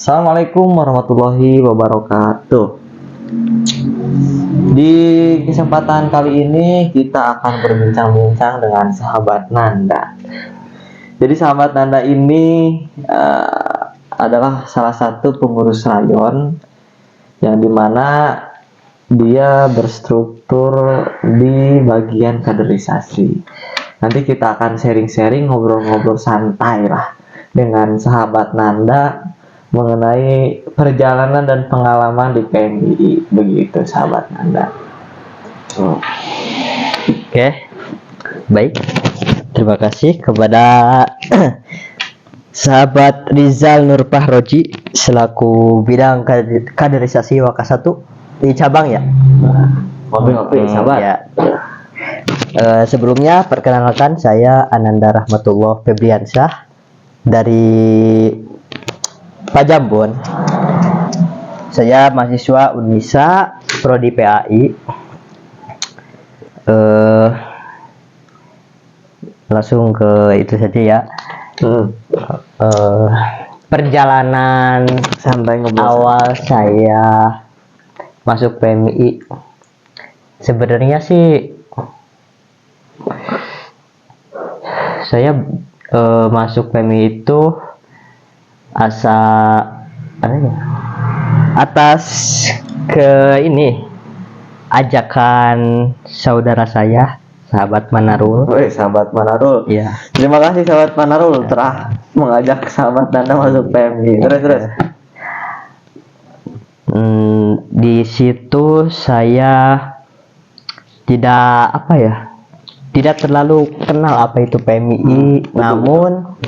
Assalamualaikum warahmatullahi wabarakatuh. Di kesempatan kali ini kita akan berbincang-bincang dengan sahabat Nanda. Jadi sahabat Nanda ini adalah salah satu pengurus rayon yang dimana dia berstruktur di bagian kaderisasi. Nanti kita akan sharing-sharing, ngobrol-ngobrol santai lah dengan sahabat Nanda mengenai perjalanan dan pengalaman di PMII, begitu sahabat Nanda. Oke, baik. Terima kasih kepada sahabat Rizal Nur Fahroji selaku bidang kaderisasi Waka 1 di cabang ya. Oke, sahabat. Ya. Sebelumnya perkenalkan saya Ananda Rahmatullah Febriansyah dari Pajambon. Saya mahasiswa Unisa Prodi PAI. Langsung ke itu saja ya. Perjalanan Sampai ngobrol. awal saya masuk PMI sebenarnya sih saya masuk PMI itu atas ke ini ajakan saudara saya, sahabat Manarul. Woi, sahabat Manarul. Ya. Terima kasih sahabat Manarul telah mengajak sahabat Nanda masuk PMI. Terus. Di situ saya tidak terlalu kenal apa itu PMI, namun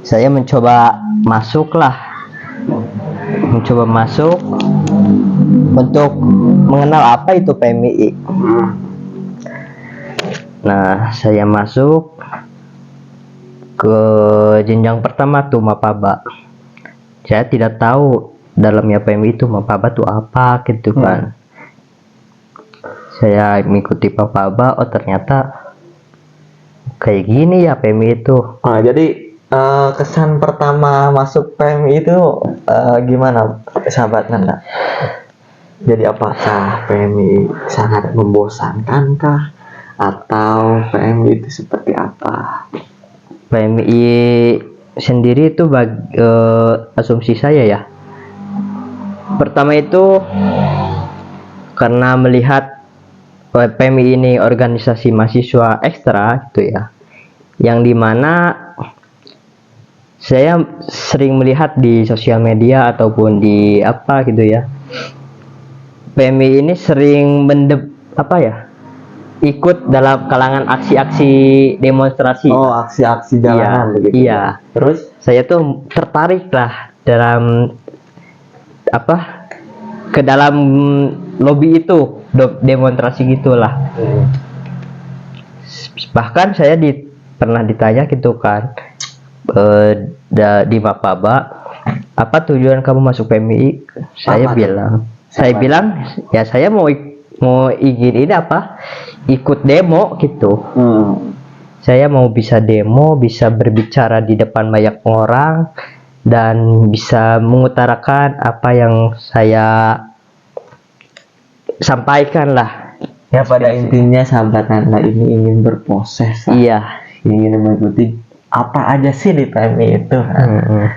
saya mencoba masuk untuk mengenal apa itu PMI. Nah, saya masuk ke jenjang pertama tuh Mapaba. Saya tidak tahu dalamnya PMI itu Mapaba tuh apa gitu kan. Saya mengikuti Mapaba, oh ternyata kayak gini ya PMI itu. Jadi kesan pertama masuk PMI itu gimana sahabat Nanda? Jadi apakah PMI sangat membosankankah atau PMI itu seperti apa? PMI sendiri itu asumsi saya ya. Pertama itu karena melihat PMI ini organisasi mahasiswa ekstra gitu ya, yang dimana saya sering melihat di sosial media ataupun di apa gitu ya, PMI ini sering ikut dalam kalangan aksi-aksi demonstrasi. Oh, aksi-aksi jalanan begitu. Iya. Terus Saya tuh tertarik lah dalam ke dalam lobby itu, demonstrasi gitulah. Bahkan saya pernah ditanya gitu kan, di Mapaba, apa tujuan kamu masuk PMI? Saya bilang ya saya mau izin ini ikut demo gitu. Saya mau bisa demo, bisa berbicara di depan banyak orang, dan bisa mengutarakan apa yang saya sampaikan lah. ya pada intinya sahabat Nanda ini ingin berproses. Iya. Ingin mengikuti apa aja sih di PMI itu.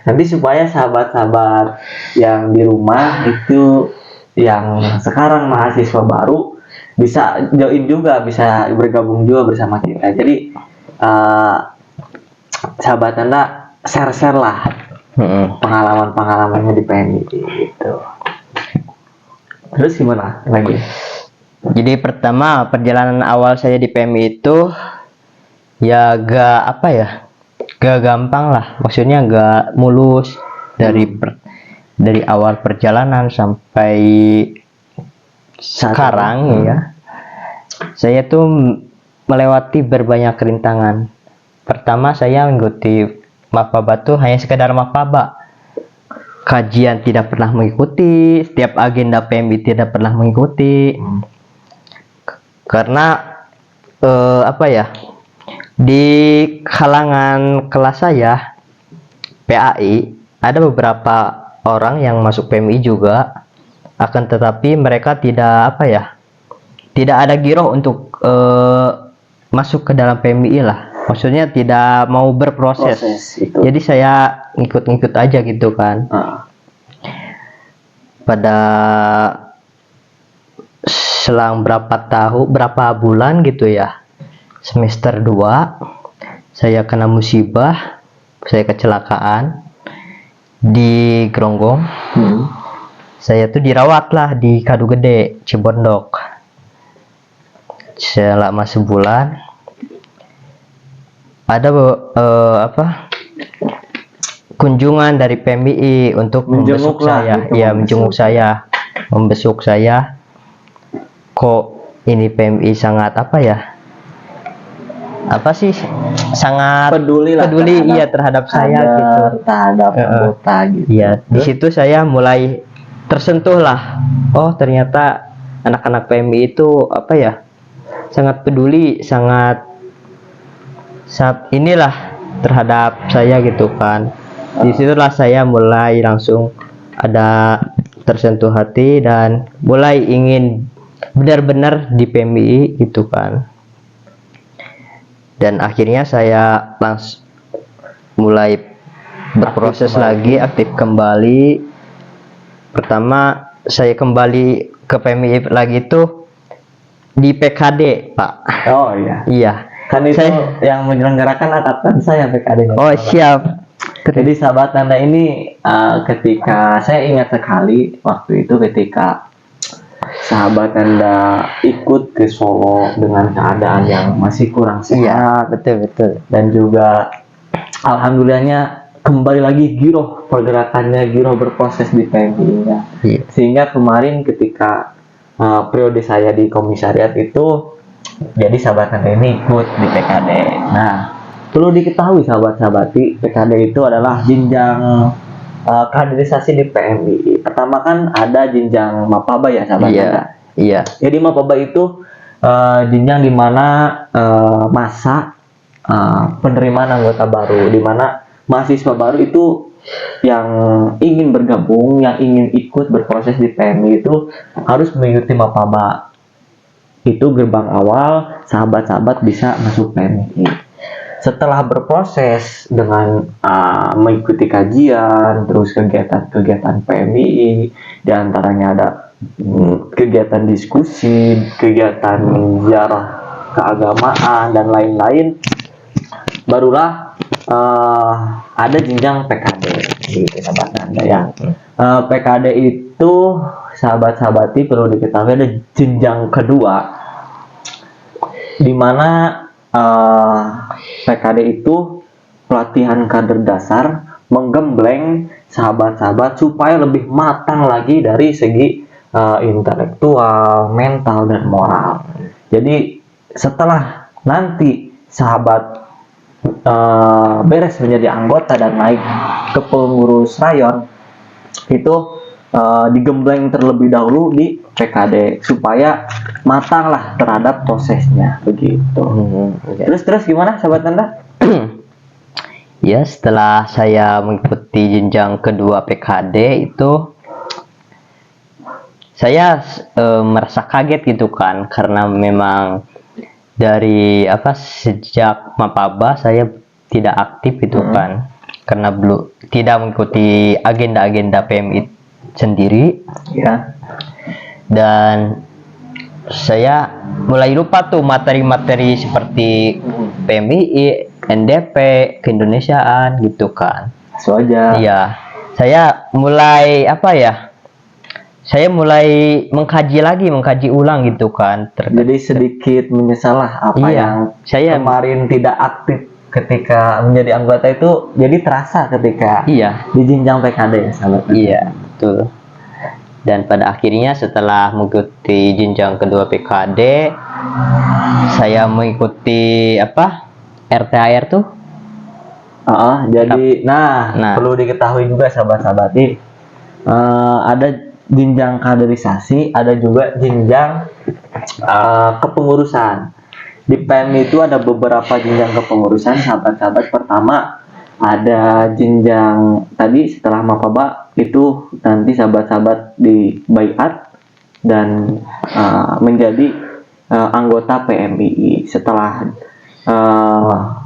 Nanti supaya sahabat-sahabat yang di rumah itu yang sekarang mahasiswa baru bisa join juga, bisa bergabung juga bersama kita. Jadi sahabat Nanda share lah pengalaman-pengalamannya di PMI gitu. Terus gimana lagi? Jadi pertama perjalanan awal saya di PMI itu ya gak gampang lah, maksudnya gak mulus dari awal perjalanan sampai sekarang ya. Saya tuh melewati berbanyak rintangan. Pertama saya mengikuti Mapaba tuh hanya sekedar Mapaba. Kajian tidak pernah mengikuti, setiap agenda PMI tidak pernah mengikuti. Karena di kalangan kelas saya PAI ada beberapa orang yang masuk PMI juga, akan tetapi mereka tidak apa ya, tidak ada giroh untuk masuk ke dalam PMI lah. Maksudnya tidak mau berproses. Itu. Jadi saya ngikut-ngikut aja gitu kan. Pada selang berapa bulan gitu ya, semester 2 saya kena musibah, saya kecelakaan di Gronggong. Saya tuh dirawat lah di Kadu Gede, Cibondok, selama sebulan. Ada kunjungan dari PMI untuk membesuk saya, ya menjenguk saya, membesuk saya. Kok ini PMI sangat apa ya? Apa sih? Sangat peduli terhadap saya gitu. Terhadap anggota gitu. Iya, di situ saya mulai tersentuh lah. Oh, ternyata anak-anak PMI itu apa ya? Sangat peduli, sangat inilah terhadap saya gitu kan. Disitulah saya mulai langsung ada tersentuh hati dan mulai ingin benar-benar di PMI gitu kan. Dan akhirnya saya langsung mulai berproses lagi, aktif kembali. Pertama saya kembali ke PMI lagi itu di PKD, Pak. Oh iya. Iya. Kan itu yang menyelenggarakan angkatan saya PKD. Oh siap. Jadi sahabat Anda ini ketika saya ingat sekali waktu itu ketika sahabat Anda ikut ke Solo dengan keadaan yang masih kurang sehat. Iya, betul. Dan juga alhamdulillahnya kembali lagi giroh pergerakannya, giroh berproses di PMI-nya. Iya. Sehingga kemarin ketika periode saya di komisariat itu, jadi sahabat Anda ini ikut di PKD. Nah, perlu diketahui sahabat-sahabati, PKD itu adalah jenjang kaderisasi di PMI. Pertama kan ada jenjang Mapaba ya sahabat Anda. Iya. Jadi Mapaba itu jenjang di mana masa penerimaan anggota baru, di mana mahasiswa baru itu yang ingin bergabung, yang ingin ikut berproses di PMI itu harus mengikuti Mapaba. Itu gerbang awal sahabat-sahabat bisa masuk PMI. Setelah berproses dengan mengikuti kajian, terus kegiatan-kegiatan PMI, diantaranya ada kegiatan diskusi, kegiatan ziarah keagamaan dan lain-lain, barulah ada jenjang PKD gitu sahabat Anda ya. PKD itu sahabat-sahabati perlu diketahui ada jenjang kedua, di mana PKD itu pelatihan kader dasar menggembleng sahabat-sahabat supaya lebih matang lagi dari segi intelektual, mental, dan moral. Jadi setelah nanti sahabat beres menjadi anggota dan naik ke pengurus rayon, itu digembleng terlebih dahulu di PKD supaya matang lah terhadap prosesnya begitu. Terus gimana sahabat Anda? Ya, setelah saya mengikuti jenjang kedua PKD itu saya merasa kaget gitu kan, karena memang dari sejak Mapaba saya tidak aktif gitu kan, karena belum tidak mengikuti agenda-agenda PMI sendiri ya. Dan saya mulai lupa tuh materi-materi seperti PMI, NDP, keindonesiaan gitu kan. Soalnya iya, saya mulai saya mulai mengkaji ulang gitu kan. Jadi sedikit menyesal lah apa yang saya kemarin tidak aktif ketika menjadi anggota itu, jadi terasa ketika di jenjang PKD sahabat. Iya, betul. Dan pada akhirnya setelah mengikuti jenjang kedua PKD, saya mengikuti RTAR tuh. Jadi perlu diketahui juga sahabat-sahabati, ada jenjang kaderisasi, ada juga jenjang kepengurusan. Di PMI itu ada beberapa jenjang kepengurusan sahabat-sahabat. Pertama ada jenjang tadi setelah mapaba itu nanti sahabat-sahabat di baiat dan menjadi anggota PMII. Setelah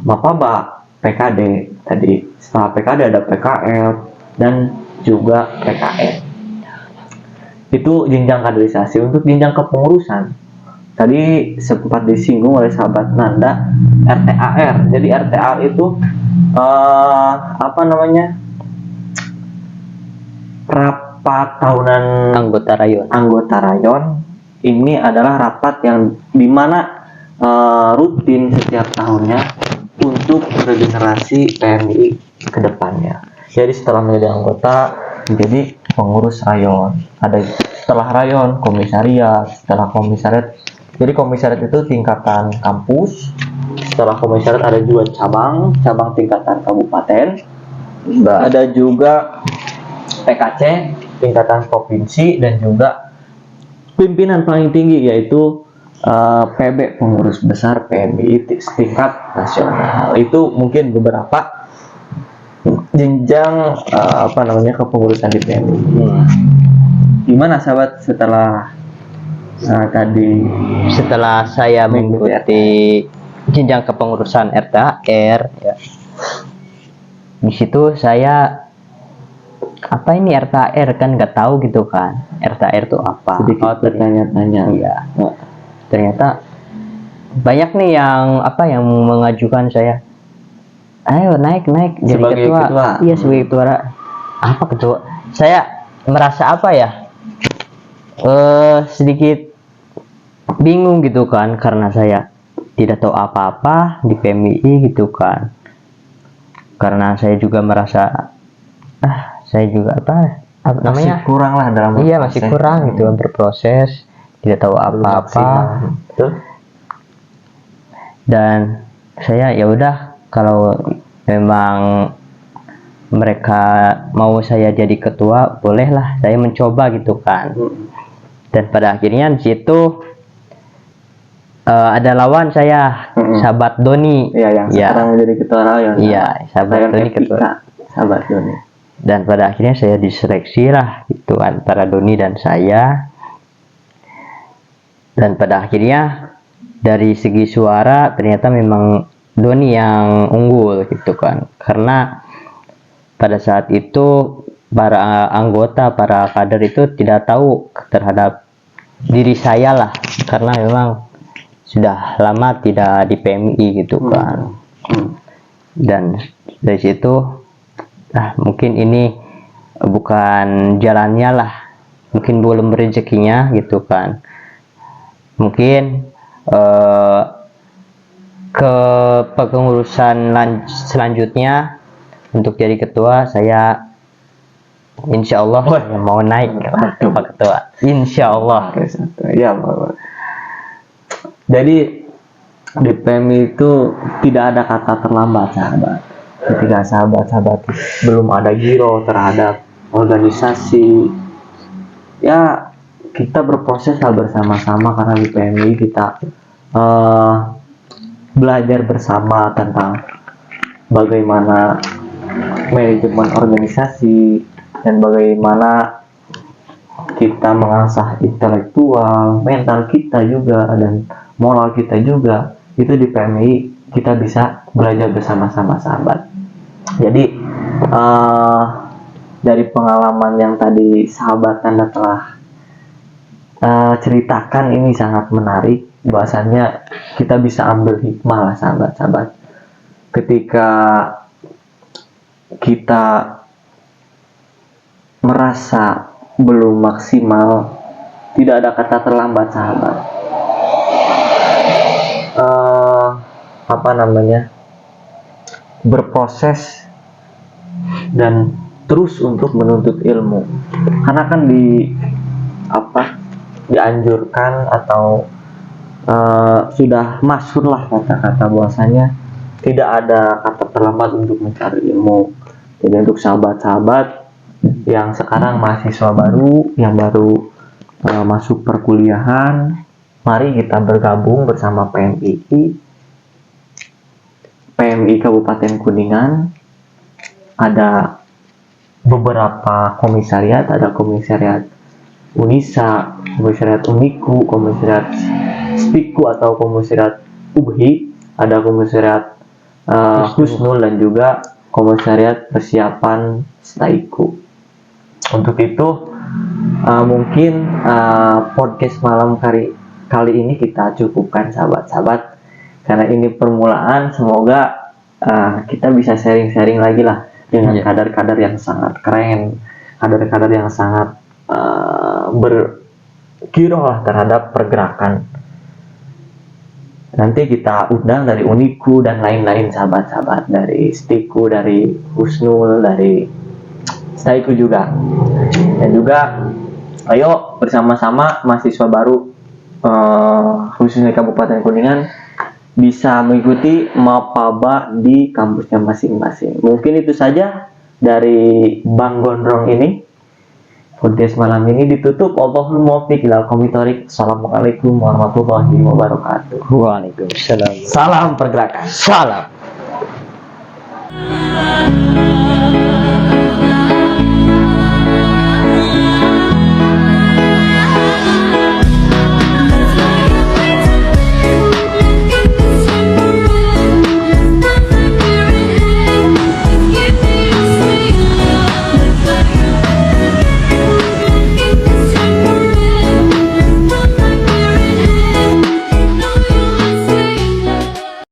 mapaba PKD tadi, setelah PKD ada PKL dan juga PKN. Itu jenjang kaderisasi. Untuk jenjang kepengurusan tadi sempat disinggung oleh sahabat Nanda, RTAR. Jadi RTAR itu apa namanya, rapat tahunan anggota rayon. Ini adalah rapat yang dimana rutin setiap tahunnya untuk regenerasi PMI ke depannya. Jadi setelah menjadi anggota menjadi pengurus rayon, ada setelah rayon komisariat, setelah komisariat, jadi komisariat itu tingkatan kampus. Setelah komisariat ada juga cabang tingkatan kabupaten. Ada juga PKC tingkatan provinsi dan juga pimpinan paling tinggi yaitu PB pengurus besar PMI tingkat nasional. Itu mungkin beberapa jenjang kepengurusan di PMI. Gimana sahabat setelah setelah saya mengikuti jenjang kepengurusan RTAR ya, di situ saya apa ini RTAR kan nggak tahu gitu kan, RTAR itu apa, sedikit bertanya-tanya. Ya, ternyata banyak nih yang mengajukan saya, ayo naik jadi sebagai ketua. Iya, sebagai ketua. Apa ketua? Saya merasa sedikit bingung gitu kan, karena saya tidak tahu apa-apa di PMII gitu kan. Karena saya juga merasa saya juga masih kurang lah dalam masih kurang gitu berproses, tidak tahu apa-apa. Dan saya ya udah, kalau memang mereka mau saya jadi ketua, bolehlah saya mencoba gitu kan. Dan pada akhirnya di situ ada lawan saya, sahabat Doni. Yang sekarang menjadi ketua rayon. Iya, sahabat Doni ketua. Sahabat Doni. Dan pada akhirnya saya diseleksi lah gitu antara Doni dan saya. Dan pada akhirnya dari segi suara ternyata memang Doni yang unggul gitu kan. Karena pada saat itu para anggota, para kader itu tidak tahu terhadap diri saya lah, karena memang sudah lama tidak di PMI gitu kan. Dan dari situ mungkin ini bukan jalannya lah, mungkin belum rezekinya gitu kan. Mungkin ke pengurusan selanjutnya untuk jadi ketua, saya insya Allah mau naik ke ketua, insya Allah. Ya, jadi di PMI itu tidak ada kata terlambat sahabat. Ketika sahabat-sahabat belum ada giro terhadap organisasi, ya kita berproses bersama-sama, karena di PMI kita belajar bersama tentang bagaimana manajemen organisasi dan bagaimana kita mengasah intelektual, mental kita juga, dan moral kita juga. Itu di PMI kita bisa belajar bersama-sama sahabat. Jadi dari pengalaman yang tadi sahabat Anda telah ceritakan, ini sangat menarik. Bahwasannya kita bisa ambil hikmah lah sahabat-sahabat. Ketika kita merasa belum maksimal, tidak ada kata terlambat sahabat. Berproses dan terus untuk menuntut ilmu, karena kan dianjurkan atau sudah masyhur lah kata-kata bahwasanya tidak ada kata terlambat untuk mencari ilmu. Jadi untuk sahabat-sahabat yang sekarang mahasiswa baru, yang baru masuk perkuliahan, mari kita bergabung bersama PMI Kabupaten Kuningan ada beberapa komisariat, ada komisariat Unisa, komisariat Uniku, komisariat Spiku atau komisariat UBHI, ada komisariat Husnul dan juga komisariat persiapan Staiku. Untuk itu mungkin podcast malam kali ini kita cukupkan sahabat-sahabat, karena ini permulaan. Semoga kita bisa sharing-sharing lagi lah dengan kadar-kadar yang sangat keren, kadar-kadar yang sangat berkiroh lah terhadap pergerakan. Nanti kita undang dari Uniku dan lain-lain sahabat-sahabat, dari Stiku, dari Husnul, dari Staiku juga. Dan juga ayo bersama-sama mahasiswa baru khususnya Kabupaten Kuningan bisa mengikuti Mapaba di kampusnya masing-masing. Mungkin itu saja dari Bang Gondrong ini. Podcast malam ini ditutup. Allahumma muwaffiq ila aqwamit thoriq. Assalamualaikum warahmatullahi wabarakatuh. Waalaikumsalam. Salam pergerakan. Salam.